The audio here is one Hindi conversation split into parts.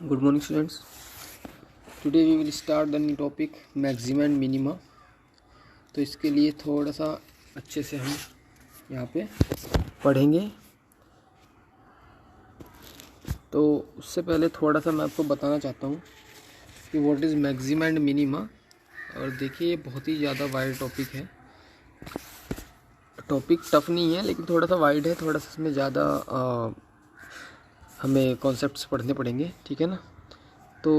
Good morning, students. Today we will start the new topic maxima and minima. तो इसके लिए थोड़ा सा अच्छे से हम यहाँ पे पढ़ेंगे। तो उससे पहले थोड़ा सा मैं आपको बताना चाहता हूँ कि what is maxima and minima. और देखिए, ये बहुत ही ज़्यादा वाइड टॉपिक है। टॉपिक टफ नहीं है, लेकिन थोड़ा सा वाइड है, थोड़ा सा इसमें ज़्यादा हमें कॉन्सेप्ट्स पढ़ने पड़ेंगे, ठीक है ना। तो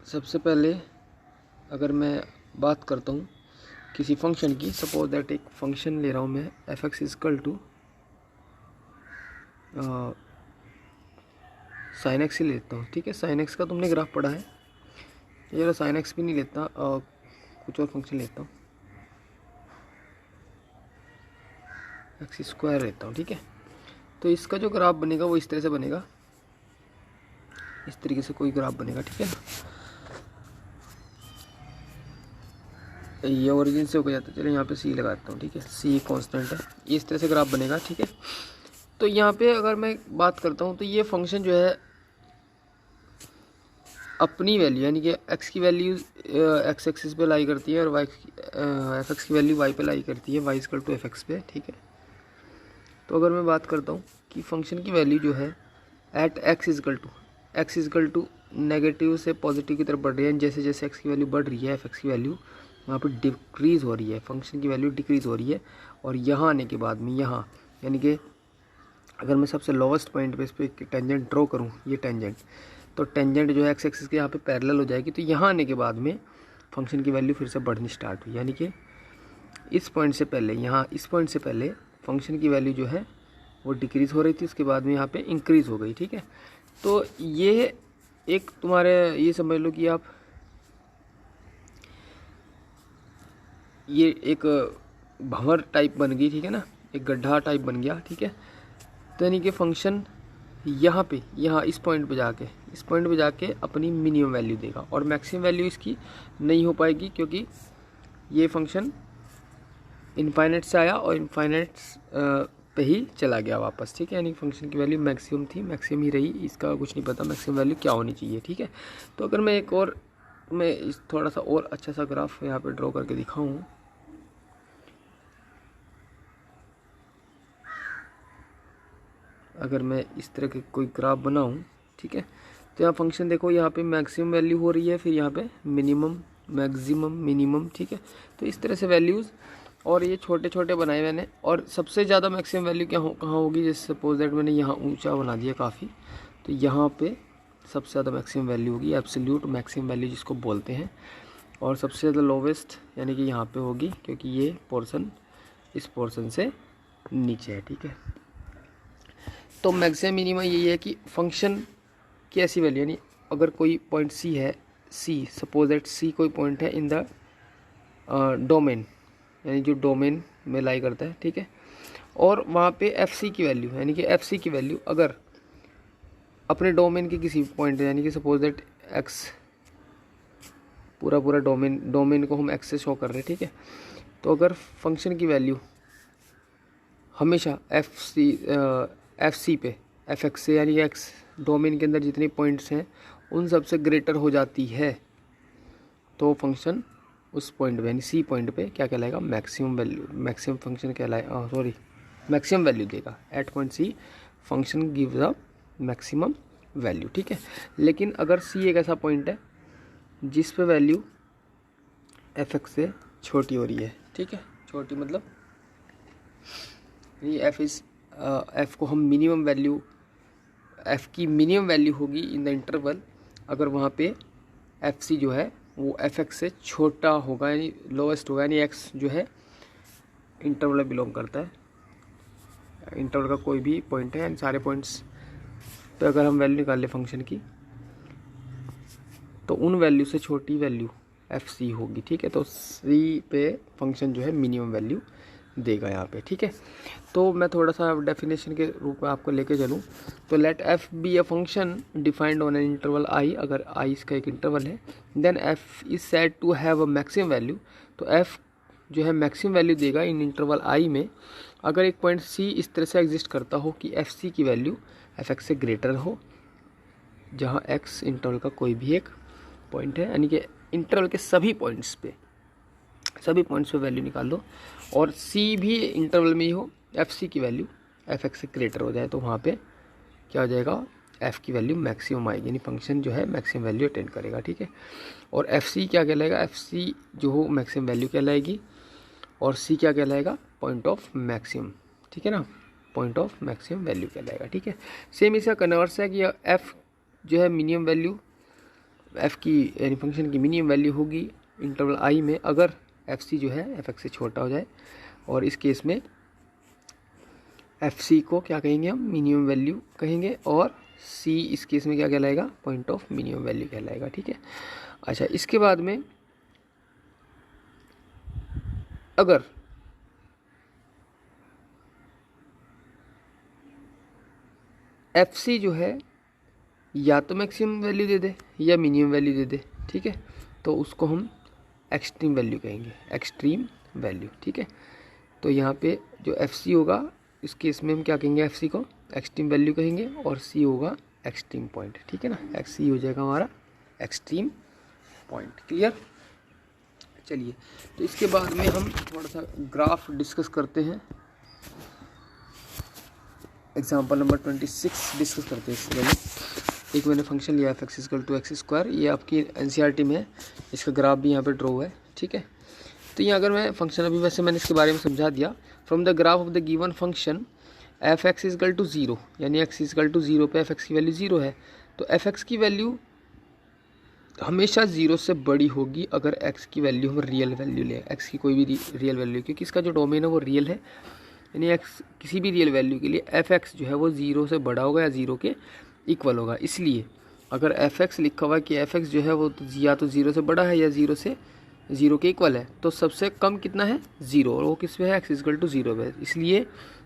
सबसे पहले अगर मैं बात करता हूँ किसी फंक्शन की, सपोज दैट एक फंक्शन ले रहा हूँ मैं, f x is equal to sine x ही लेता हूँ, ठीक है। साइन एक्स का तुमने ग्राफ पढ़ा है, ये साइन एक्स भी नहीं लेता, कुछ और फंक्शन लेता हूँ, एक्स स्क्वायर लेता हूँ, ठीक है। तो इसका जो ग्राफ बनेगा वो इस तरह से बनेगा, इस तरीके से कोई ग्राफ बनेगा, ठीक है ना। ये ओरिजिन से हो जाता है, चलो यहाँ पे सी लगाता हूँ, ठीक है। सी कांस्टेंट है, ये इस तरह से ग्राफ बनेगा, ठीक है। तो यहाँ पे अगर मैं बात करता हूँ तो ये फंक्शन जो है अपनी वैल्यू, यानी कि एक्स की वैल्यू एक्स एक्सिस पे लाई करती है और वाई एफ एक्स की वैल्यू वाई पे लाई करती है, y equal to f x पे, ठीक है। तो अगर मैं बात करता हूँ कि फंक्शन की वैल्यू जो है at x is equal to negative से पॉजिटिव की तरफ बढ़ रही है, जैसे जैसे एक्स की वैल्यू बढ़ रही है एफ एक्स की वैल्यू वहाँ पर डिक्रीज़ हो रही है, फंक्शन की वैल्यू डिक्रीज़ हो रही है। और यहाँ आने के बाद में यहाँ, यानी कि अगर मैं सबसे लोवेस्ट पॉइंट पे इस पर टेंजेंट ड्रॉ करूँ, ये टेंजेंट, तो टेंजेंट जो है एक्स एक्सिस के यहाँ पे पैरेलल हो जाएगी। तो यहाँ आने के बाद में फंक्शन की वैल्यू फिर से बढ़नी स्टार्ट हुई, यानी कि इस पॉइंट से पहले, यहाँ इस पॉइंट से पहले फंक्शन की वैल्यू जो है वो डिक्रीज़ हो रही थी, उसके बाद में यहाँ पे इंक्रीज़ हो गई, ठीक है। तो ये एक तुम्हारे, ये समझ लो कि आप ये एक भंवर टाइप बन गई, ठीक है ना, एक गड्ढा टाइप बन गया, ठीक है। तो यानी कि फंक्शन यहाँ पे, यहाँ इस पॉइंट पे जाके अपनी मिनिमम वैल्यू देगा और मैक्सिमम वैल्यू इसकी नहीं हो पाएगी, क्योंकि ये फंक्शन इनफाइनाइट से आया और इनफाइनाइट पे ही चला गया वापस, ठीक है। यानी फंक्शन की वैल्यू मैक्सिमम थी, मैक्सिमम ही रही, इसका कुछ नहीं पता मैक्सिमम वैल्यू क्या होनी चाहिए, ठीक है। तो अगर मैं एक और इस थोड़ा सा और अच्छा सा ग्राफ यहाँ पे ड्रॉ करके दिखाऊँ, अगर मैं इस तरह के कोई ग्राफ बनाऊं, ठीक है। तो यहाँ फंक्शन देखो, यहाँ पे मैक्सिमम वैल्यू हो रही है, फिर यहाँ पे मिनिमम, मैक्सिमम, मिनिमम, ठीक है। तो इस तरह से वैल्यूज़, और ये छोटे छोटे बनाए मैंने। और सबसे ज़्यादा मैक्सिमम वैल्यू कहाँ होगी, जैसे सपोज दैट मैंने यहाँ ऊंचा बना दिया काफ़ी, तो यहाँ पे सबसे ज़्यादा मैक्सिमम वैल्यू होगी, एब्सोल्यूट मैक्सिमम वैल्यू जिसको बोलते हैं। और सबसे ज़्यादा लोवेस्ट यानी कि यहाँ पे होगी, क्योंकि ये पोर्सन इस पोर्सन से नीचे है, ठीक है। तो मैक्सिमम मिनिमम यही है कि फंक्शन की ऐसी वैल्यू, यानी अगर कोई पॉइंट सी है, सी सपोज दैट सी कोई पॉइंट है इन द डोमेन, यानी जो डोमेन में लाई करता है, ठीक है। और वहाँ पे एफ सी की वैल्यू, यानी कि एफ सी की वैल्यू अगर अपने डोमेन के किसी पॉइंट, यानी कि सपोज दैट एक्स, पूरा डोमेन को हम एक्स से शो कर रहे हैं, ठीक है। तो अगर फंक्शन की वैल्यू हमेशा एफ सी पे एफ एक्स से, यानी एक्स डोमेन के अंदर जितने पॉइंट्स हैं उन सब से ग्रेटर हो जाती है, तो फंक्शन उस पॉइंट पे, यानी सी पॉइंट पे क्या कहलाएगा, मैक्सिमम वैल्यू, मैक्सिमम फंक्शन कहलाएगा, मैक्सिमम वैल्यू देगा। At point c function gives a maximum value, ठीक है। लेकिन अगर सी एक ऐसा पॉइंट है जिस पे वैल्यू एफ एक्स से छोटी हो रही है, ठीक है, छोटी मतलब ये एफ को हम मिनिमम वैल्यू, एफ की मिनिमम वैल्यू होगी इन द इंटरवल, अगर वहाँ पे एफ सी जो है वो एफ एक्स से छोटा होगा, यानी लोवेस्ट होगा, यानी एक्स जो है इंटरवल में बिलोंग करता है, इंटरवल का कोई भी पॉइंट है, यानी सारे पॉइंट्स पे अगर हम वैल्यू निकाल ले फंक्शन की, तो उन वैल्यू से छोटी वैल्यू एफ सी होगी, ठीक है। तो सी पे फंक्शन जो है मिनिमम वैल्यू देगा यहाँ पे, ठीक है। तो मैं थोड़ा सा डेफिनेशन के रूप में आपको लेके चलूँ, तो let f be a function defined on an interval I, अगर आई इसका एक इंटरवल है, then f is said to have a maximum value, तो एफ जो है मैक्सिमम वैल्यू देगा इन इंटरवल आई में, अगर एक पॉइंट सी इस तरह से एग्जिस्ट करता हो कि एफ सी की वैल्यू एफ एक्स से ग्रेटर हो जहाँ x इंटरवल का कोई भी एक पॉइंट है, यानी कि इंटरवल के सभी पॉइंट्स पे वैल्यू निकाल लो, और c भी इंटरवल में ही हो, fc की वैल्यू fx से ग्रेटर हो जाए, तो वहाँ पे क्या हो जाएगा, f की वैल्यू मैक्सिमम आएगी, यानी फंक्शन जो है मैक्सिमम वैल्यू अटेंड करेगा, ठीक है। और fc क्या कहलाएगा, fc जो हो मैक्सिमम वैल्यू कहलाएगी, और c क्या कहलाएगा, पॉइंट ऑफ मैक्सिमम, ठीक है ना, पॉइंट ऑफ मैक्सिमम वैल्यू कहलाएगा, ठीक है। सेम इसका कन्वर्स है कि f जो है मिनिमम वैल्यू, f की यानी फंक्शन की मिनिमम वैल्यू होगी इंटरवल i में अगर fc जो है fx से छोटा हो जाए, और इस केस में fc को क्या कहेंगे हम, मिनिमम वैल्यू कहेंगे, और c इस केस में क्या कहलाएगा, पॉइंट ऑफ मिनिमम वैल्यू कहलाएगा, ठीक है। अच्छा, इसके बाद में अगर fc जो है या तो मैक्सिमम वैल्यू दे दे या मिनिमम वैल्यू दे दे, ठीक है, तो उसको हम एक्सट्रीम वैल्यू कहेंगे, एक्सट्रीम वैल्यू, ठीक है। तो यहाँ पे जो fc होगा इस केस में हम क्या कहेंगे, fc को एक्सट्रीम वैल्यू कहेंगे, और c होगा एक्सट्रीम पॉइंट, ठीक है ना, c हो जाएगा हमारा एक्सट्रीम पॉइंट। क्लियर। चलिए, तो इसके बाद में हम थोड़ा सा ग्राफ डिस्कस करते हैं, एग्जाम्पल नंबर 26 डिस्कस करते हैं। इससे पहले एक मैंने फंक्शन लिया fx equal to x square, ये आपकी एनसीईआरटी में है, इसका ग्राफ भी यहाँ पे ड्रॉ है, ठीक है। तो यहाँ अगर मैं फंक्शन, अभी वैसे मैंने इसके बारे में समझा दिया, from the graph of the given function f x equal to 0, यानी x इक्वल टू 0 पे fx की वैल्यू 0 है, तो fx की वैल्यू हमेशा 0 से बड़ी होगी अगर x की वैल्यू हम रियल वैल्यू लें, x की कोई भी रियल वैल्यू, क्योंकि इसका जो डोमेन है वो रियल है, यानी x किसी भी रियल वैल्यू के लिए fx जो है वो 0 से बड़ा होगा या 0 के इक्वल होगा। इसलिए अगर fx लिखा हुआ है कि fx जो है वो या तो 0 से बड़ा है या 0 के इक्वल है, तो सबसे कम कितना है, 0, और वो किस पे है, x इक्वल टू 0 पे। इसलिए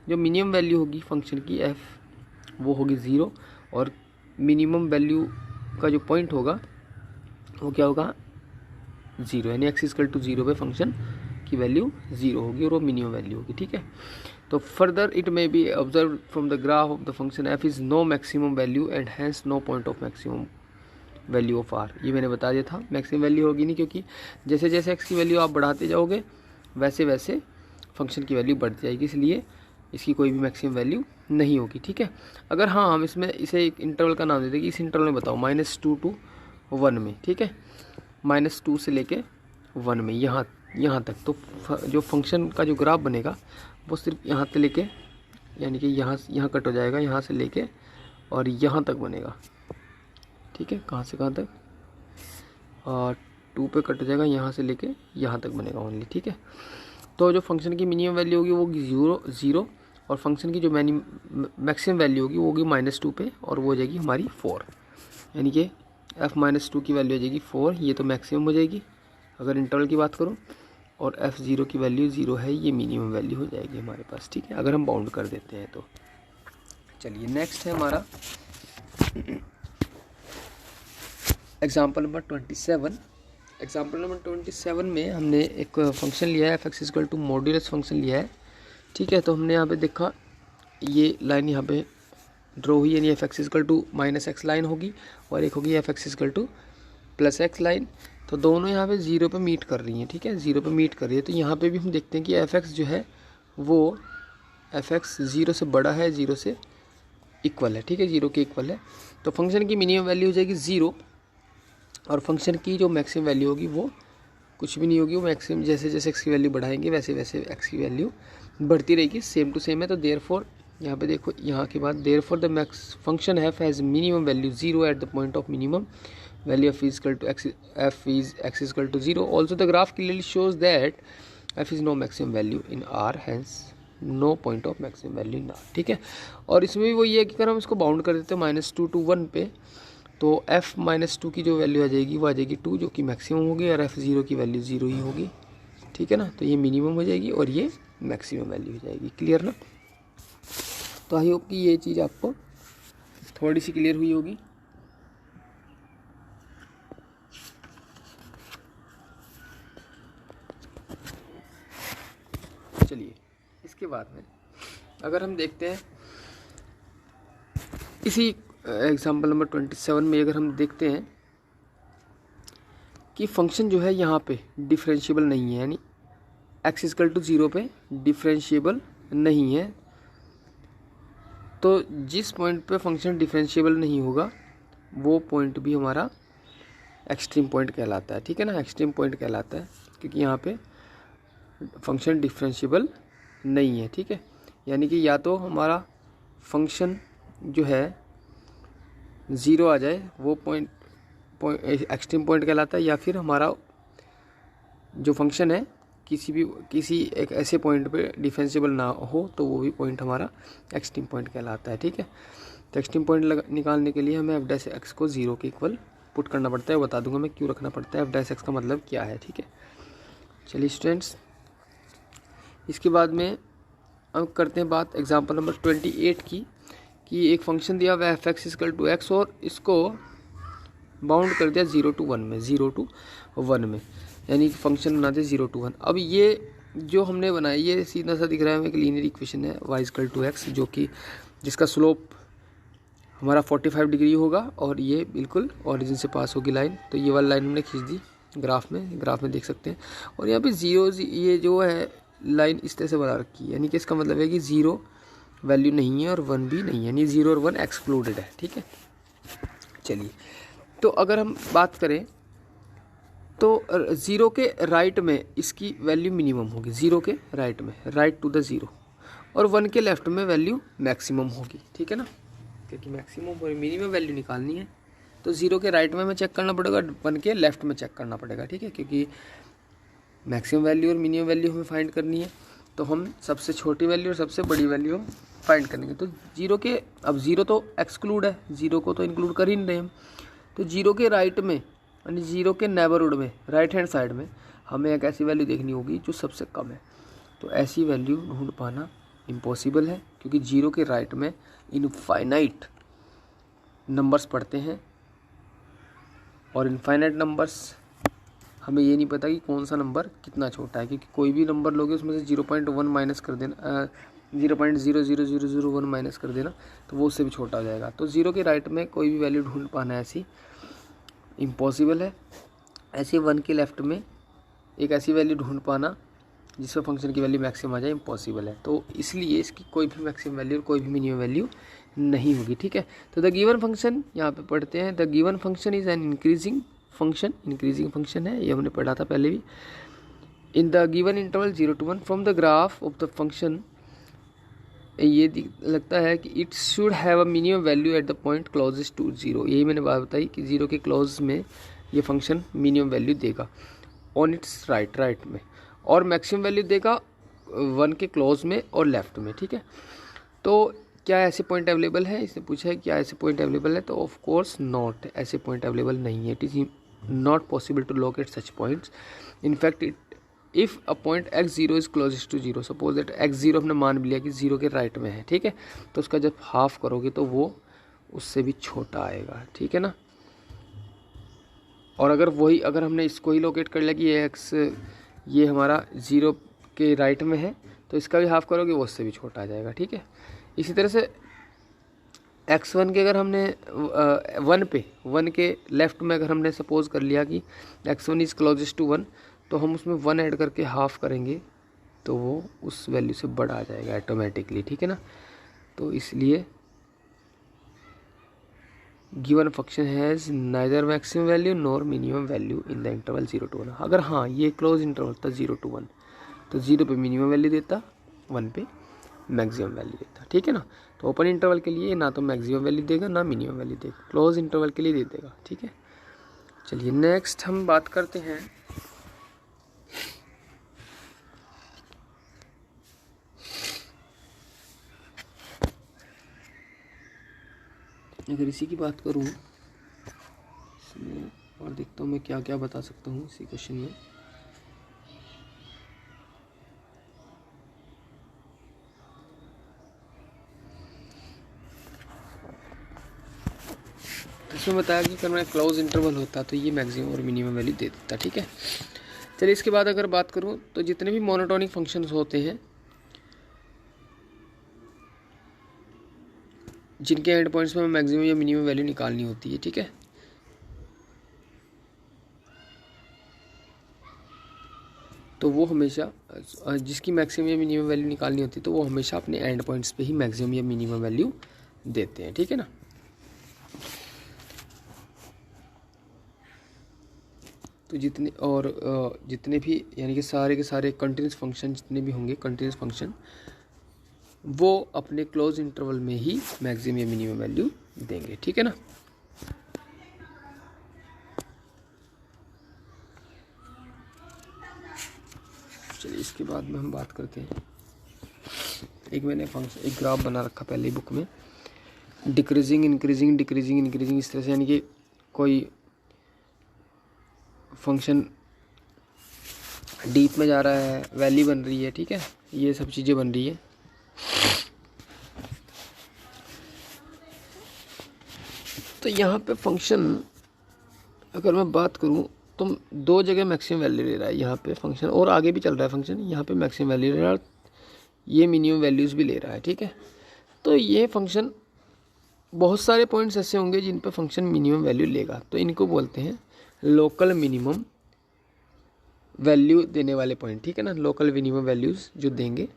जो मिनिमम वैल्यू होगी फंक्शन की f, वो होगी 0, और मिनिमम वैल्यू का जो पॉइंट होगा वो क्या होगा, 0, यानी x इक्वल टू 0 पे फंक्शन की वैल्यू 0 होगी और वो मिनिमम वैल्यू होगी, ठीक है। तो further it may be observe from the graph of the function f is no maximum value and hence no point of maximum value of r। ये मैंने बता दिया था, मैक्सिमम वैल्यू होगी नहीं, क्योंकि जैसे जैसे x की वैल्यू आप बढ़ाते जाओगे वैसे वैसे फंक्शन की वैल्यू बढ़ती जाएगी, इसलिए इसकी कोई भी मैक्सिमम वैल्यू नहीं होगी, ठीक है। अगर हाँ हम इसमें इसे एक इंटरवल का नाम दे दें कि इस इंटरवल में बताओ -2 to 1 में, ठीक है, -2 से लेके 1 में, यहाँ तक, तो जो फंक्शन का जो ग्राफ बनेगा वो सिर्फ यहाँ से लेके, यानी कि यहाँ कट हो जाएगा, यहाँ से लेके और यहाँ तक बनेगा, ठीक है, कहाँ से कहाँ तक, और 2 पे कट हो जाएगा, यहाँ से लेके यहाँ तक बनेगा ओनली, ठीक है। तो जो फंक्शन की मिनिमम वैल्यू होगी वो होगी 0, और फंक्शन की जो मैक्सिमम वैल्यू होगी वो होगी -2 पे, और वो हो जाएगी हमारी 4, यानी कि f -2 की वैल्यू हो जाएगी 4, ये तो मैक्सिमम हो जाएगी अगर इंटरवल की बात करूँ, और f0 की वैल्यू 0 है, ये मिनिमम वैल्यू हो जाएगी हमारे पास, ठीक है, अगर हम बाउंड कर देते हैं तो। चलिए, नेक्स्ट है हमारा एग्जाम्पल नंबर 27। एग्जाम्पल नंबर 27 में हमने एक फंक्शन लिया है f(x equal to modulus function लिया है, ठीक है। तो हमने यहाँ पे देखा, ये लाइन यहाँ पे ड्रॉ हुई, यानी f(x equal to -x line होगी, और एक होगी f(x equal to +x line. तो दोनों यहाँ पे 0 पे मीट कर रही हैं, ठीक है, 0 पे मीट कर रही है। तो यहाँ पे भी हम देखते हैं कि f(x) जो है वो f(x) 0 से बड़ा है, 0 से इक्वल है, ठीक है, 0 के इक्वल है। तो फंक्शन की मिनिमम वैल्यू हो जाएगी 0, और फंक्शन की जो मैक्सिमम वैल्यू होगी वो कुछ भी नहीं होगी, वो मैक्सिमम जैसे जैसे x की वैल्यू बढ़ाएंगे वैसे वैसे x की वैल्यू बढ़ती रहेगी, सेम टू सेम है। तो देयरफॉर यहाँ पे देखो, यहाँ के बाद therefore the max function f has minimum value 0 at the point of minimum value f is x equal to 0। Also the graph clearly shows that f is no maximum value in r, hence no point of maximum value in r, ठीक है। और इसमें भी वो ये है कि अगर हम इसको बाउंड कर देते हैं -2 to 1 पे, तो f -2 की जो वैल्यू आ जाएगी वो आ जाएगी 2, जो कि मैक्सिमम होगी, और f0 की वैल्यू 0 ही होगी, ठीक है ना। तो ये मिनिमम हो जाएगी और ये मैक्सिमम वैल्यू हो जाएगी। क्लियर ना। तो आई होप कि ये चीज़ आपको थोड़ी सी क्लियर हुई होगी। चलिए, इसके बाद में अगर हम देखते हैं इसी एग्जाम्पल नंबर 27 में अगर हम देखते हैं कि फंक्शन जो है यहाँ पे डिफरेंशिएबल नहीं है, यानी x इक्वल टू 0 पे डिफरेंशिएबल नहीं है, तो जिस पॉइंट पे फंक्शन डिफरेंशिएबल नहीं होगा वो पॉइंट भी हमारा एक्सट्रीम पॉइंट कहलाता है। ठीक है ना, एक्सट्रीम पॉइंट कहलाता है क्योंकि यहाँ पे फंक्शन डिफरेंशिएबल नहीं है। ठीक है, यानी कि या तो हमारा फंक्शन जो है 0 आ जाए, वो पॉइंट एक्सट्रीम पॉइंट कहलाता है, या फिर हमारा जो फंक्शन है किसी एक ऐसे पॉइंट पे डिफरेंशिएबल ना हो तो वो भी पॉइंट हमारा एक्सट्रीम पॉइंट कहलाता है। ठीक है, तो एक्सट्रीम पॉइंट निकालने के लिए हमें एफ डैश एक्स को 0 के इक्वल पुट करना पड़ता है। बता दूंगा मैं क्यों रखना पड़ता है, एफ डैश एक्स का मतलब क्या है। ठीक है, चलिए स्टूडेंट्स, इसके बाद में हम करते हैं बात एग्जांपल नंबर 28 की, कि एक फंक्शन दिया हुआ f x equal to x और इसको बाउंड कर दिया 0 to 1 में, 0 to 1 में, यानी कि फंक्शन बना दिया 0 to 1। अब ये जो हमने बनाया ये सीधा सा दिख रहा है, एक लीनियर इक्वेशन है y इक्वल टू एक्स, जो कि जिसका स्लोप हमारा 45 डिग्री होगा और ये बिल्कुल ओरिजिन से पास होगी लाइन। तो ये वाली लाइन हमने खींच दी ग्राफ में देख सकते हैं। और यहाँ पे 0 ये जो है लाइन इस तरह से बना रखी है, यानी कि इसका मतलब है कि 0 वैल्यू नहीं है और 1 भी नहीं है, यानी 0 और 1 एक्सक्लूडेड है। ठीक है, चलिए, तो अगर हम बात करें तो 0 के राइट में इसकी वैल्यू मिनिमम होगी, 0 के राइट में, राइट टू द 0, और 1 के लेफ्ट में वैल्यू मैक्सिमम होगी। ठीक है ना, क्योंकि मैक्सिमम और मिनिमम वैल्यू निकालनी है तो 0 के राइट में हमें चेक करना पड़ेगा, 1 के लेफ्ट में चेक करना पड़ेगा। ठीक है, क्योंकि मैक्सिमम वैल्यू और मिनिमम वैल्यू हमें फाइंड करनी है, तो हम सबसे छोटी वैल्यू और सबसे बड़ी वैल्यू हम फाइंड करेंगे। तो 0 के, अब 0 तो एक्सक्लूड है, 0 को तो इंक्लूड कर ही नहीं रहे हम, तो 0 के राइट में यानी 0 के नेबरहुड में, राइट हैंड साइड में हमें एक ऐसी वैल्यू देखनी होगी जो सबसे कम है। तो ऐसी वैल्यू ढूंढ पाना इम्पॉसिबल है, क्योंकि 0 के राइट में इनफाइनाइट नंबर्स पड़ते हैं, और इनफाइनाइट नंबर्स हमें ये नहीं पता कि कौन सा नंबर कितना छोटा है, क्योंकि कोई भी नंबर लोगे उसमें से 0.1 माइनस कर देना, 0.00001 माइनस कर देना तो वो उससे भी छोटा हो जाएगा। तो 0 के राइट में कोई भी वैल्यू ढूंढ पाना ऐसी इम्पॉसिबल है। ऐसे 1 के लेफ्ट में एक ऐसी वैल्यू ढूंढ पाना जिसमें फंक्शन की वैल्यू मैक्सिमम आ जाए इम्पॉसिबल है। तो इसलिए इसकी कोई भी मैक्सिमम वैल्यू और कोई भी मिनिमम वैल्यू नहीं होगी। ठीक है, तो द गिवन फंक्शन यहाँ पे पढ़ते हैं, the given function is an increasing function, increasing function है, ये हमने पढ़ा था पहले भी। In the given interval 0 to 1 from the graph of the function, ये लगता है कि it should have a minimum value at the point closest to 0। यही मैंने बात बताई कि 0 के क्लोज में ये फंक्शन मिनिमम वैल्यू देगा ऑन इट्स राइट में, और मैक्सिमम वैल्यू देगा 1 के क्लोज में और लेफ्ट में। ठीक है, तो क्या ऐसे पॉइंट अवेलेबल है, इसने पूछा है क्या ऐसे पॉइंट अवेलेबल है, तो ऑफ कोर्स नॉट, ऐसे पॉइंट अवेलेबल नहीं है। It is not possible to locate such points. In fact if a point x0 is closest to 0, suppose that x0 हमने मान भी लिया कि 0 के राइट में है। ठीक है, तो उसका जब हाफ करोगे तो वो उससे भी छोटा आएगा। ठीक है ना, और अगर हमने इसको ही लोकेट कर लिया कि ये x ये हमारा 0 के राइट में है, तो इसका भी हाफ करोगे वो उससे भी छोटा आ जाएगा। ठीक है, इसी तरह से x1 के अगर हमने 1 के लेफ्ट में अगर हमने सपोज कर लिया कि x1 इज़ क्लोजेस्ट टू 1, तो हम उसमें 1 ऐड करके हाफ करेंगे तो वो उस वैल्यू से बड़ा आ जाएगा ऑटोमेटिकली। ठीक है ना, तो इसलिए given function has neither maximum value nor minimum value in the interval 0 to 1। अगर हाँ ये क्लोज इंटरवल था 0 to 1, तो 0 पे मिनिमम वैल्यू देता, 1 पे मैक्सिमम वैल्यू देता। ठीक है ना, तो ओपन इंटरवल के लिए ना तो मैक्सिमम वैल्यू देगा ना मिनिमम वैल्यू देगा, क्लोज इंटरवल के लिए दे देगा। ठीक है, चलिए नेक्स्ट हम बात करते हैं अगर इसी की बात करूँ इसमें, और देखता हूँ मैं क्या क्या बता सकता हूँ इसी क्वेश्चन में। इसमें बताया कि अगर मैं क्लोज इंटरवल होता तो ये मैक्सिमम और मिनिमम वैल्यू दे देता। ठीक है, चलिए इसके बाद अगर बात करूँ तो जितने भी मोनोटोनिक फंक्शंस होते हैं जिनके एंड पॉइंट्स में मैक्सिमम या मिनिमम वैल्यू निकालनी होती है, ठीक है। तो वो हमेशा जिसकी मैक्सिमम या मिनिमम वैल्यू निकालनी होती है तो वो हमेशा अपने एंड पॉइंट्स पे ही मैक्सिमम या मिनिमम वैल्यू देते हैं, ठीक है ना। तो जितने भी यानी कि सारे के सारे कंटिन्यूस फंक्शन जितने भी होंगे कंटिन्यूस फंक्शन, वो अपने क्लोज इंटरवल में ही मैक्सिमम या मिनिमम वैल्यू देंगे, ठीक है ना। चलिए इसके बाद में हम बात करते हैं, मैंने फंक्शन एक ग्राफ बना रखा पहले बुक में, डिक्रीजिंग इंक्रीजिंग डिक्रीजिंग इंक्रीजिंग, इस तरह से, यानी कि कोई फंक्शन डीप में जा रहा है, वैली बन रही है, ठीक है, ये सब चीज़ें बन रही है। तो यहाँ पे फंक्शन अगर मैं बात करूँ तो 2 जगह मैक्सिमम वैल्यू ले रहा है यहाँ पे फंक्शन, और आगे भी चल रहा है फंक्शन, यहाँ पे मैक्सिमम वैल्यू ले रहा है, ये मिनिमम वैल्यूज़ भी ले रहा है, ठीक है। तो ये फंक्शन बहुत सारे पॉइंट्स ऐसे होंगे जिन पे फंक्शन मिनिमम वैल्यू लेगा, तो इनको बोलते हैं लोकल मिनिमम वैल्यू देने वाले पॉइंट, ठीक है ना, लोकल मिनिमम वैल्यूज़ जो देंगे,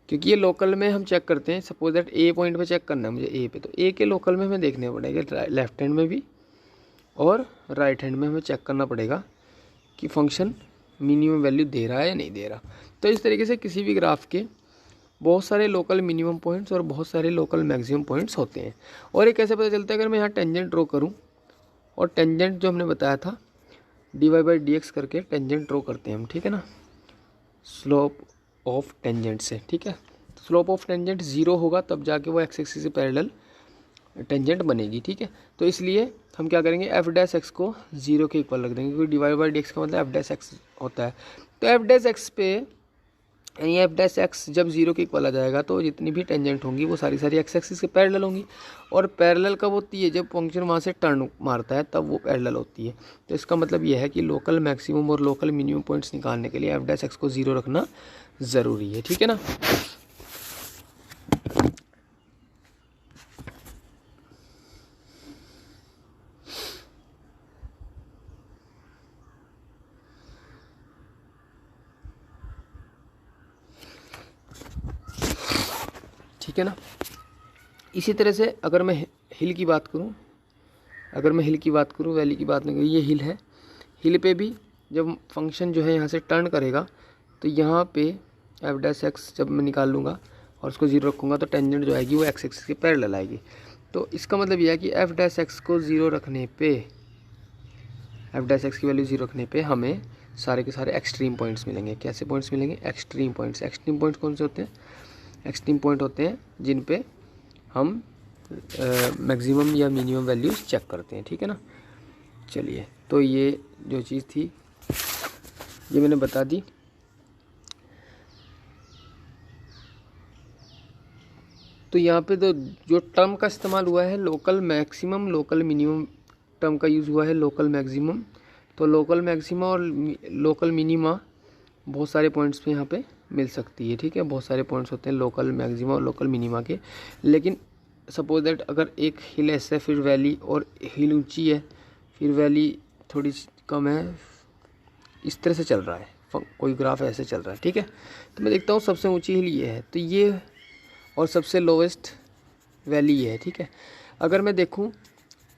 क्योंकि ये लोकल में हम चेक करते हैं। सपोज दैट ए पॉइंट पे चेक करना है मुझे, ए पे, तो ए के लोकल में हमें देखने पड़ेगा लेफ्ट हैंड में भी और राइट हैंड में हमें चेक करना पड़ेगा कि फंक्शन मिनिमम वैल्यू दे रहा है या नहीं दे रहा। तो इस तरीके से किसी भी ग्राफ के बहुत सारे लोकल मिनिमम पॉइंट्स और बहुत सारे लोकल मैक्सिमम पॉइंट्स होते हैं। और ये कैसे पता चलता है, अगर मैं यहाँ टेंजेंट ड्रॉ करूँ, और टेंजेंट जो हमने बताया था dy/dx करके टेंजेंट ड्रॉ करते हैं हम, ठीक है ना, स्लोप ऑफ टेंजेंट से, ठीक है। स्लोप ऑफ टेंजेंट 0 होगा तब जाके वो एक्स एक्सिस से पैरेलल टेंजेंट बनेगी, ठीक है। तो इसलिए हम क्या करेंगे, एफ डैश एक्स को 0 के इक्वल रख देंगे, क्योंकि dy/dx का मतलब एफ डैश एक्स होता है। तो एफ डैश एक्स पे, यानी एफ डैश एक्स जब 0 के इक्वल आ जाएगा तो जितनी भी टेंजेंट होंगी वो सारी एक्स एक्सिस के पैरेलल होंगी। और पैरेलल कब होती है, जब फंक्शन वहाँ से टर्न मारता है तब वो पैरेलल होती है। तो इसका मतलब ये है कि लोकल मैक्सिमम और लोकल मिनिमम पॉइंट्स निकालने के लिए एफ डैश एक्स को 0 रखना ज़रूरी है, ठीक है ना। ठीक है ना। इसी तरह से अगर मैं हिल की बात करूं, वैली की बात नहीं करूँ, ये हिल है, हिल पे भी जब फंक्शन जो है यहाँ से टर्न करेगा तो यहाँ पे एफ डैश एक्स जब मैं निकाल लूँगा और उसको 0 रखूँगा तो टेंजेंट जो आएगी वो एक्स एक्सिस के पैरेलल आएगी। तो इसका मतलब यह है कि एफ डैश एक्स को 0 रखने पे, एफ डैश एक्स की वैल्यू 0 रखने पे हमें सारे के सारे एक्सट्रीम पॉइंट्स मिलेंगे। कैसे पॉइंट्स मिलेंगे, एक्सट्रीम पॉइंट्स। एक्सट्रीम पॉइंट्स कौन से होते हैं, एक्सट्रीम पॉइंट होते हैं जिन पे हम मैक्सिमम या मिनिमम वैल्यूज चेक करते हैं, ठीक है ना। चलिए, तो ये जो चीज़ थी ये मैंने बता दी। तो यहाँ पे तो जो टर्म का इस्तेमाल हुआ है, local maximum local minimum term का यूज़ हुआ है, लोकल मैक्सिमम। तो लोकल मैक्सिमा और लोकल मिनिमा बहुत सारे पॉइंट्स पे यहाँ पे मिल सकती है, ठीक है। बहुत सारे पॉइंट्स होते हैं लोकल मैक्सिमा और लोकल मिनिमा के। लेकिन सपोज दैट अगर एक हिल ऐसे, फिर वैली, और हिल ऊंची है फिर वैली थोड़ी कम है, इस तरह से चल रहा है, कोई ग्राफ ऐसे चल रहा है, ठीक है। तो मैं देखता हूँ सबसे ऊंची हिल ये है, तो ये, और सबसे लोवेस्ट वैली ये है, ठीक है। अगर मैं देखूँ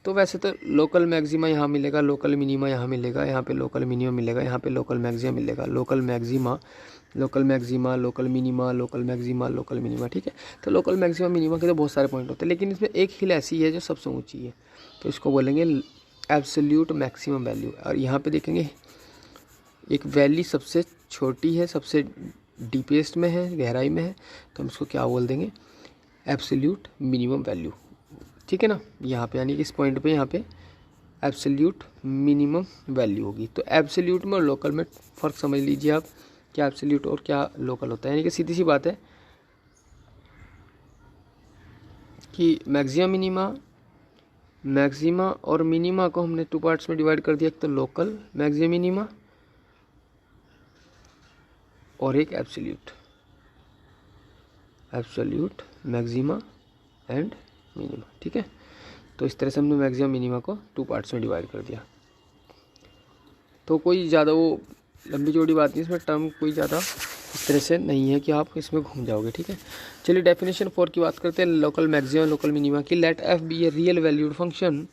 तो वैसे तो लोकल मैक्सिमा यहाँ मिलेगा, लोकल मिनिमा यहाँ मिलेगा, यहाँ पे लोकल मिनिमा मिलेगा, यहाँ पे लोकल मैक्सिमा मिलेगा, local maxima, local maxima, local minima, local maxima, local minima, ठीक है। तो लोकल मैक्सिमा मिनिमा के तो बहुत सारे पॉइंट होते हैं, लेकिन इसमें एक हिल ऐसी है जो सबसे ऊंची है, तो इसको बोलेंगे एब्सोल्यूट मैक्सिमम वैल्यू। और यहाँ पे देखेंगे एक वैली सबसे छोटी है, सबसे डीपेस्ट में है, गहराई में है, तो हम इसको क्या बोल देंगे, एब्सोल्यूट मिनिमम वैल्यू, ठीक है ना। यहाँ पे यानी कि इस पॉइंट पे यहाँ पे एब्सोल्यूट मिनिमम वैल्यू होगी। तो एब्सोल्यूट में और लोकल में फ़र्क समझ लीजिए आप, क्या एब्सोल्यूट और क्या लोकल होता है। यानी कि सीधी सी बात है कि मैक्सिमा और मिनिमा को हमने 2 पार्ट्स में डिवाइड कर दिया, एक तो लोकल मैक्सिमा मिनिमा और एक एब्सोल्यूट मैक्सिमा एंड मिनिमा, ठीक है। तो इस तरह से हमने मैक्सिमम मिनिमा को 2 पार्ट्स में डिवाइड कर दिया। तो कोई ज़्यादा वो लंबी चौड़ी बात नहीं, इसमें टर्म कोई ज़्यादा इस तरह से नहीं है कि आप इसमें घूम जाओगे, ठीक है। चलिए डेफिनेशन 4 की बात करते हैं, लोकल मैक्सिमम लोकल मिनिमा की। Let f be a real valued function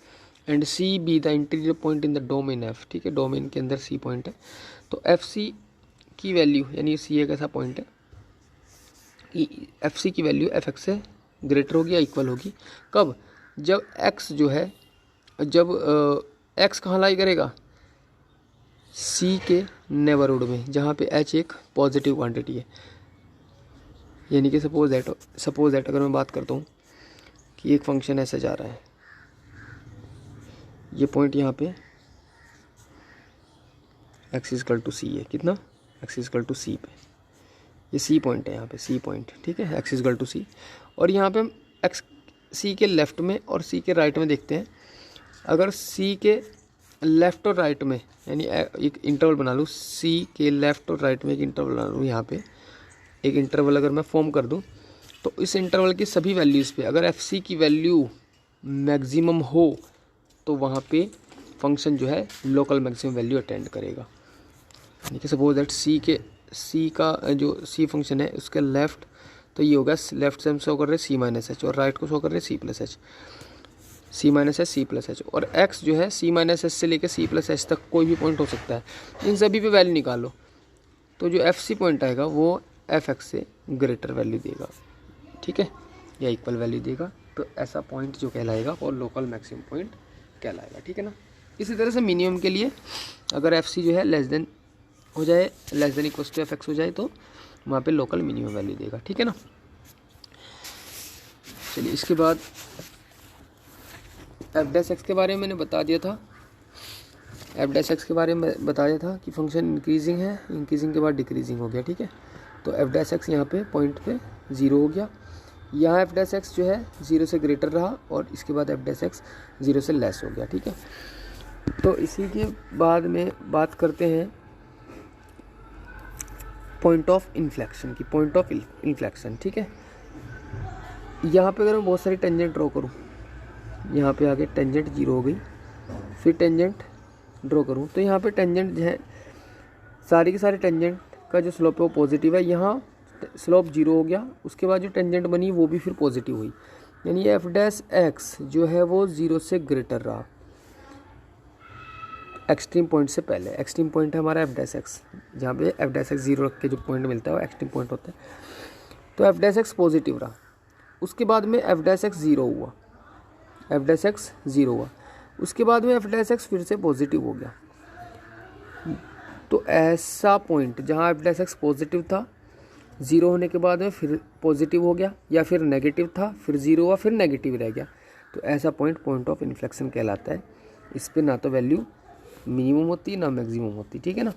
and c be the interior point in the domain f, ठीक है। डोमेन के अंदर सी पॉइंट है, तो एफ सी की वैल्यू, यानी सी एक ऐसा पॉइंट है कि एफ सी की वैल्यू एफ एक्स से ग्रेटर होगी या इक्वल होगी। कब? जब एक्स जो है, जब एक्स कहाँ लाई करेगा? सी के नेबरहुड में, जहाँ पे एच एक पॉजिटिव क्वांटिटी है। यानी कि सपोज दैट अगर मैं बात करता हूँ कि एक फंक्शन ऐसे जा रहा है, ये पॉइंट यहाँ पे एक्स इक्वल टू सी है, कितना? एक्स इक्वल टू सी पे, ये सी पॉइंट है यहाँ पे, सी पॉइंट, ठीक है, एक्स इक्वल टू सी। और यहाँ पे हम एक्स सी के लेफ्ट में और सी के राइट में देखते हैं। अगर सी के लेफ्ट और राइट में, यानी एक इंटरवल बना लूँ, सी के लेफ्ट और राइट में एक इंटरवल बना लूँ, यहाँ पे एक इंटरवल अगर मैं फॉर्म कर दूँ, तो इस इंटरवल की सभी वैल्यूज़ पे अगर एफ सी की वैल्यू मैक्सिमम हो तो वहाँ पे फंक्शन जो है लोकल मैक्सिमम वैल्यू अटेंड करेगा। यानी कि सपोज दैट सी का जो सी फंक्शन है उसके लेफ्ट, तो ये होगा लेफ्ट से हम शो कर रहे हैं सी माइनस एच, और राइट को शो कर रहे हैं c plus h, c minus h c plus h. और एक्स जो है सी माइनस एच से लेकर सी प्लस एच तक कोई भी पॉइंट हो सकता है, इन सभी पे वैल्यू निकालो, तो जो एफ सी पॉइंट आएगा वो एफ एक्स से ग्रेटर वैल्यू देगा, ठीक है, या इक्वल वैल्यू देगा। तो ऐसा पॉइंट जो कहलाएगा और लोकल मैक्सिमम पॉइंट कहलाएगा, ठीक है ना। इसी तरह से मिनिमम के लिए अगर एफ सी जो है लेस देन हो जाए, less than equal to f x हो जाए, तो वहाँ पे लोकल मिनिमम वैल्यू देगा, ठीक है ना। चलिए इसके बाद एफ डैश एक्स के बारे में मैंने बता दिया था, एफ डैश एक्स के बारे में बताया था कि फंक्शन इंक्रीजिंग है, इंक्रीजिंग के बाद डिक्रीजिंग हो गया, ठीक है। तो एफ डैश एक्स यहाँ पे पॉइंट पे 0 हो गया, यहाँ एफ डैश एक्स जो है 0 से ग्रेटर रहा, और इसके बाद एफ डैश एक्स 0 से लेस हो गया, ठीक है। तो इसी के बाद में बात करते हैं पॉइंट ऑफ इन्फ्लेक्शन की, पॉइंट ऑफ इन्फ्लेक्शन, ठीक है। यहाँ पे अगर मैं बहुत सारी टेंजेंट ड्रॉ करूँ, यहाँ पे आगे टेंजेंट 0 हो गई, फिर टेंजेंट ड्रॉ करूँ, तो यहाँ पे टेंजेंट जो है सारी की सारी टेंजेंट का जो स्लोप है वो पॉजिटिव है, यहाँ स्लोप 0 हो गया, उसके बाद जो टेंजेंट बनी वो भी फिर पॉजिटिव हुई, यानी एफ डैश एक्स जो है वो 0 से ग्रेटर रहा एक्सट्रीम पॉइंट से पहले। एक्सट्रीम पॉइंट है हमारा एफ डैश एक्स, जहाँ पे एफ डैश एक्स 0 रख के जो पॉइंट मिलता है वो एक्सट्रीम पॉइंट होता है। तो एफ डैश एक्स पॉजिटिव रहा, उसके बाद में एफ डैश एक्स 0 हुआ, एफ डैश एक्स 0 हुआ, उसके बाद में एफ डैश एक्स फिर से पॉजिटिव हो गया। तो ऐसा पॉइंट जहाँ एफ डैश एक्स पॉजिटिव था, 0 होने के बाद में फिर पॉजिटिव हो गया, या फिर नेगेटिव था फिर 0 हुआ फिर नेगेटिव रह गया, तो ऐसा पॉइंट पॉइंट ऑफ इन्फ्लेक्शन कहलाता है। इस पर ना तो वैल्यू मिनिमम होती ना मैक्सिमम होती, ठीक है ना।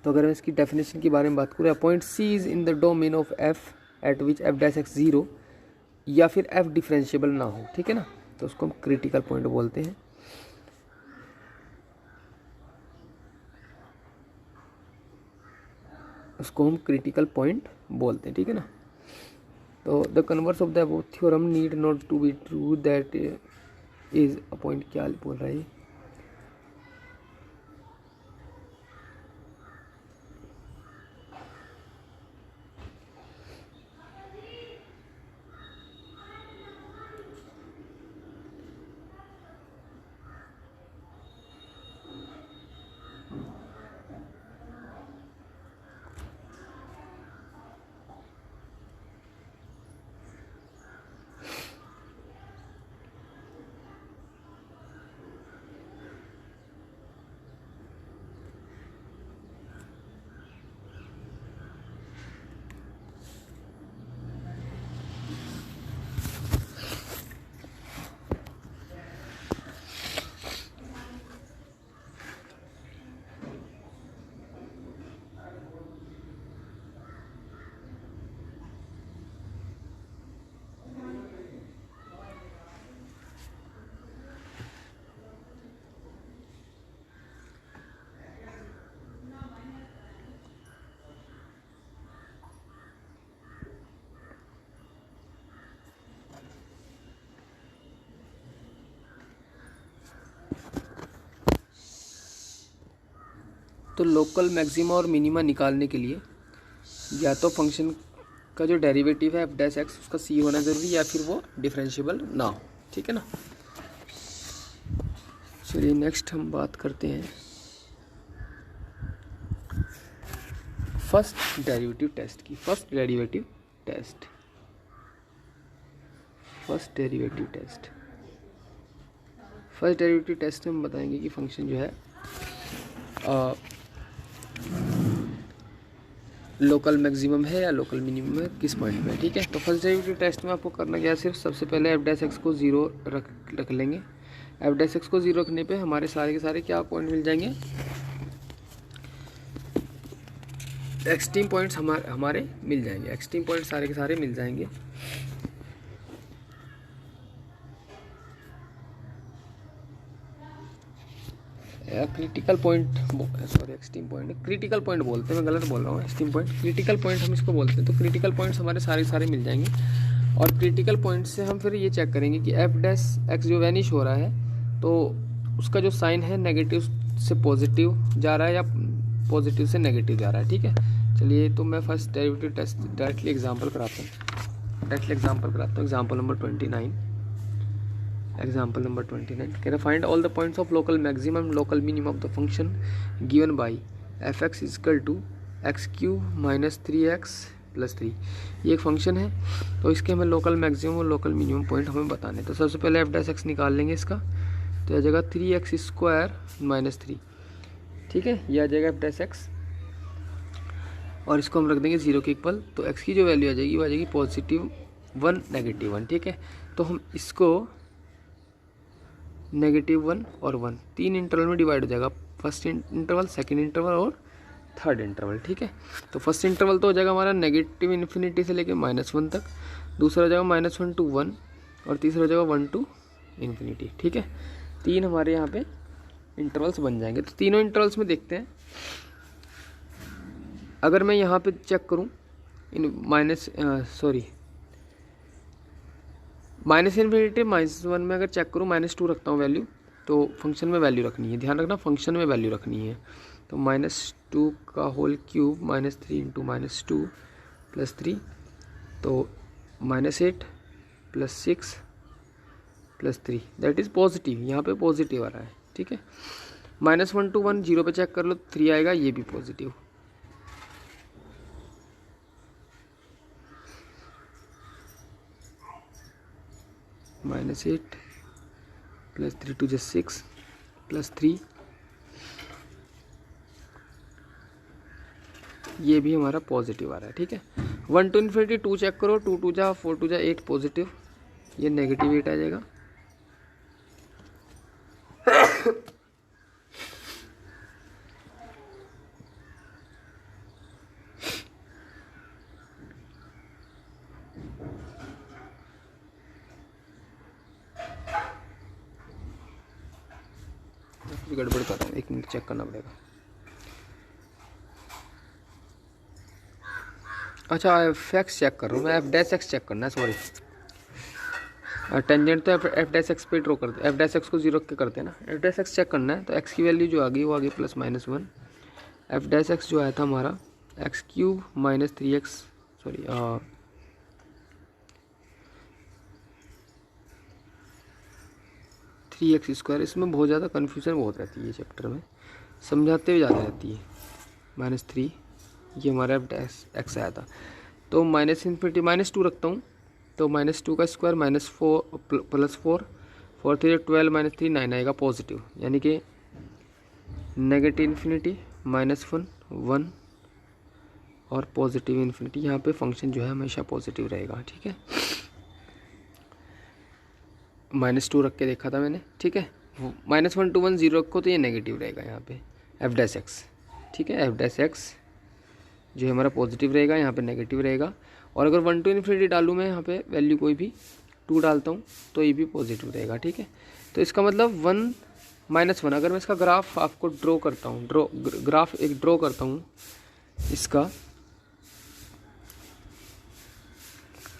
तो अगर मैं इसकी डेफिनेशन के बारे में बात करूँ, point c is in the domain of f at which f dash x 0 या फिर एफ डिफरेंशिएबल ना हो, ठीक है ना, तो उसको हम क्रिटिकल पॉइंट बोलते हैं। उसको हम क्रिटिकल पॉइंट बोलते हैं, ठीक है ना। तो the converse of the above theorem need not to be true, that is a point, क्या बोल रहा है, तो लोकल मैक्सिमा और मिनिमा निकालने के लिए या तो फंक्शन का जो डेरिवेटिव है एफ डैश एक्स उसका सी होना ज़रूरी या फिर वो डिफरेंशिएबल ना हो, ठीक है ना। चलिए नेक्स्ट हम बात करते हैं फर्स्ट डेरिवेटिव टेस्ट की। फर्स्ट डेरिवेटिव टेस्ट में हम बताएंगे कि फंक्शन जो है लोकल मैक्सिमम है या लोकल मिनिमम है, किस पॉइंट में, ठीक है। तो फर्स्ट डेरिवेटिव टेस्ट में आपको करना क्या है, सिर्फ सबसे पहले एफ डैश एक्स को ज़ीरो रख लेंगे। एफ डैश एक्स को ज़ीरो रखने पे हमारे सारे के सारे क्या पॉइंट मिल जाएंगे, एक्सट्रीम पॉइंट्स हमारे मिल जाएंगे। एक्सट्रीम पॉइंट सारे के सारे मिल जाएंगे। Critical point, sorry extreme point, critical point बोलते हैं, मैं गलत बोल रहा हूँ। एक्सट्रीम पॉइंट, क्रिटिकल पॉइंट हम इसको बोलते हैं। तो क्रिटिकल पॉइंट्स हमारे सारे सारे मिल जाएंगे और क्रिटिकल पॉइंट से हम फिर ये चेक करेंगे कि एफ डैश एक्स जो वैनिश हो रहा है तो उसका जो साइन है नेगेटिव से पॉजिटिव जा रहा है या पॉजिटिव से नेगेटिव जा रहा है, ठीक है। चलिए तो मैं first derivative test directly example कराता हूँ। Example number 29। एग्जाम्पल नंबर 29 कह रहा find all the points of local maximum local minimum of the function given by f x is equal to x cube minus 3x plus 3। ये एक फंक्शन है तो इसके हमें लोकल मैक्सिमम और लोकल मिनिमम पॉइंट हमें बताने। तो सबसे पहले एफ डैश एक्स निकाल लेंगे इसका, तो आ जाएगा 3x स्क्वायर माइनस 3, ठीक है। ये आ जाएगा एफ डैश एक्स और इसको हम रख देंगे 0 के इक्वल। तो x की जो वैल्यू आ जाएगी वो आ जाएगी +1 -1, ठीक है। तो हम इसको -1 और 1 तीन इंटरवल में डिवाइड हो जाएगा, फर्स्ट इंटरवल, सेकंड इंटरवल और थर्ड इंटरवल, ठीक है। तो फर्स्ट इंटरवल तो हो जाएगा हमारा -∞ से लेके -1 तक, दूसरा हो जाएगा -1 to 1 और तीसरा हो जाएगा 1 to ∞, ठीक है। तीन हमारे यहाँ पे इंटरवल्स बन जाएंगे। तो तीनों इंटरवल्स में देखते हैं, अगर मैं यहाँ पे चेक करूँ इन -∞ -1 में अगर चेक करूँ -2 रखता हूँ वैल्यू, तो फंक्शन में वैल्यू रखनी है, ध्यान रखना फंक्शन में वैल्यू रखनी है। तो -2 का होल क्यूब -3 × -2 + 3, तो -8 + 6 + 3 दैट इज़ पॉजिटिव। यहाँ पे पॉजिटिव आ रहा है, ठीक है। -1 to 1 0 पे चेक कर लो, 3 आएगा, ये भी पॉजिटिव। -8 + 3 2 6 + 3, ये भी हमारा पॉजिटिव आ रहा है, ठीक है। 1 to ∞ 2 चेक करो, 2 2 जा 4 2 जा 8 पॉजिटिव, ये -8 आ जाएगा। गड़बड़ कर रहा हूँ, 1 मिनट चेक करना पड़ेगा। अच्छा एफ एक्स चेक कर रहा हूँ मैं, एफ डैश एक्स चेक करना है, सॉरी। टेंजेंट तो एफ डैश एक्स पे ड्रॉ करते हैं, एफ डैश एक्स को 0 के करते हैं ना। एफ डैश एक्स चेक करना है, तो एक्स की वैल्यू जो आ गई वो आ गई +-1। एफ डैश एक्स जो आया था हमारा x³ - 3x, सॉरी 3x²। इसमें बहुत ज़्यादा कन्फ्यूजन बहुत रहती है, चैप्टर में समझाते हुए ज़्यादा रहती है। -3 ये हमारा एफ डैश एक्स आया था। तो -∞ -2 रखता हूँ, तो -2 का स्क्वायर -4 + 4 4 3 12 -3 9 आएगा पॉजिटिव, यानी कि -∞ -1 1 और पॉजिटिव इन्फिनिटी। यहाँ पे फंक्शन जो है हमेशा पॉजिटिव रहेगा, ठीक है। -2 रख के देखा था मैंने, ठीक है। -1 to 1 0 रखो तो ये नेगेटिव रहेगा यहाँ पे एफ डैश एक्स, ठीक है। एफ डैश एक्स जो है हमारा पॉजिटिव रहेगा, यहाँ पे नेगेटिव रहेगा। और अगर 1 to ∞ डालूँ मैं यहाँ पे वैल्यू कोई भी 2 डालता हूँ तो ये भी पॉजिटिव रहेगा, ठीक है। तो इसका मतलब 1 -1, अगर मैं इसका ग्राफ आपको ड्रॉ करता हूँ, ग्राफ एक ड्रॉ करता हूँ इसका,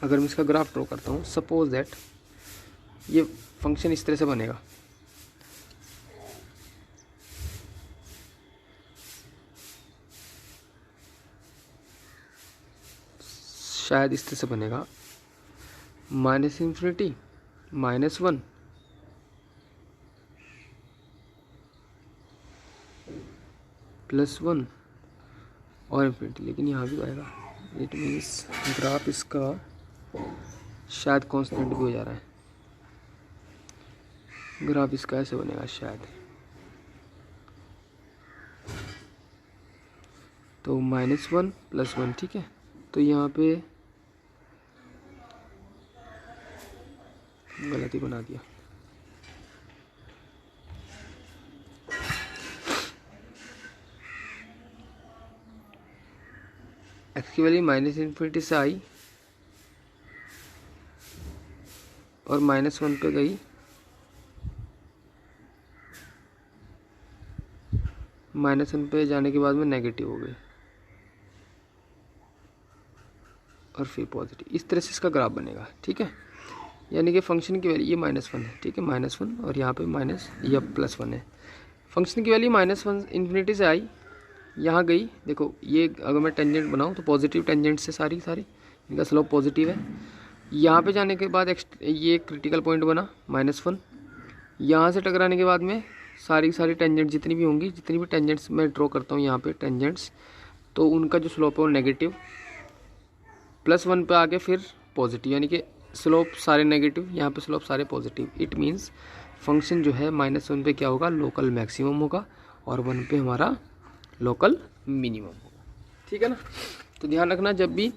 अगर मैं इसका ग्राफ ड्रॉ करता हूँ, सपोज दैट ये फंक्शन इस तरह से बनेगा। शायद इस तरह से बनेगा, माइनस इन्फिनिटी -1 +1 और इन्फिनिटी, लेकिन यहाँ भी आएगा। इट मीन्स ग्राफ इसका शायद कांस्टेंट भी हो जा रहा है। ग्राफ इसका ऐसे बनेगा शायद, तो -1 +1, ठीक है। तो यहाँ पे गलती बना दिया, एक्स की वैल्यू -इन्फिनिटी से आई और -1 पे गई, -1 पे जाने के बाद में नेगेटिव हो गई और फिर पॉजिटिव। इस तरह से इसका ग्राफ बनेगा, ठीक है। यानी कि फंक्शन की वैल्यू ये -1 है, ठीक है, -1 और यहाँ पे माइनस या +1 है। फंक्शन की वैल्यू -1 इन्फिनिटी से आई, यहाँ गई। देखो ये अगर मैं टेंजेंट बनाऊँ तो पॉजिटिव टेंजेंट से सारी इनका स्लोप पॉजिटिव है। यहाँ पे जाने के बाद ये क्रिटिकल पॉइंट बना -1। यहाँ से टकराने के बाद में सारी टेंजेंट जितनी भी होंगी, जितनी भी टेंजेंट्स मैं ड्रॉ करता हूँ यहाँ पे टेंजेंट्स, तो उनका जो स्लोप है वो नेगेटिव, +1 पे आके फिर पॉजिटिव, यानी कि स्लोप सारे नेगेटिव, यहाँ पे स्लोप सारे पॉजिटिव। इट मीन्स फंक्शन जो है -1 पे क्या होगा, लोकल मैक्सिमम होगा और 1 पे हमारा लोकल मिनिमम होगा, ठीक है ना। तो ध्यान रखना, जब भी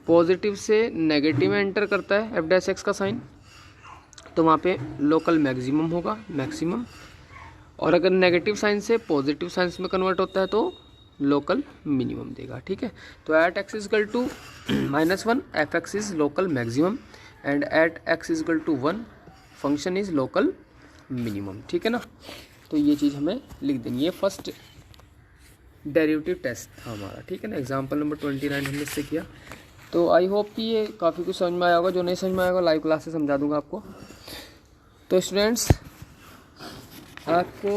पॉजिटिव से नेगेटिव में एंटर करता है f' का साइन, तो वहाँ पे लोकल मैक्सिमम होगा, मैक्सिमम। और अगर नेगेटिव साइन से पॉजिटिव साइंस में कन्वर्ट होता है तो लोकल मिनिमम देगा, ठीक है। तो at x equal to -1 f(x) is local maximum and at x equal to 1 function is local minimum, ठीक है ना। तो ये चीज़ हमें लिख देनी है। फर्स्ट डेरिवेटिव टेस्ट था हमारा, ठीक है ना। एग्जाम्पल नंबर 29 हमने इससे किया। तो आई होप कि ये काफ़ी कुछ समझ में आया होगा। जो नहीं समझ में आएगा लाइव क्लास से समझा दूंगा आपको। तो स्टूडेंट्स, आपको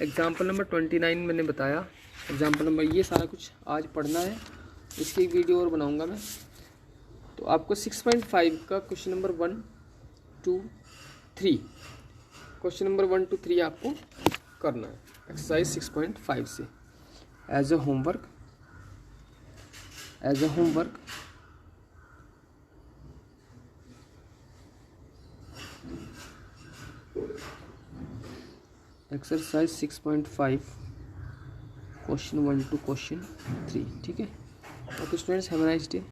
एग्जाम्पल नंबर 29 मैंने बताया, एग्जाम्पल नंबर ये सारा कुछ आज पढ़ना है। इसकी एक वीडियो और बनाऊंगा मैं। तो आपको 6.5 का question number 1, 2, 3, question number 1 to 3 आपको करना है एक्सरसाइज 6.5 से as a homework. Exercise 6.5 question 1 to question 3, ठीक है। Okay students, have a nice day.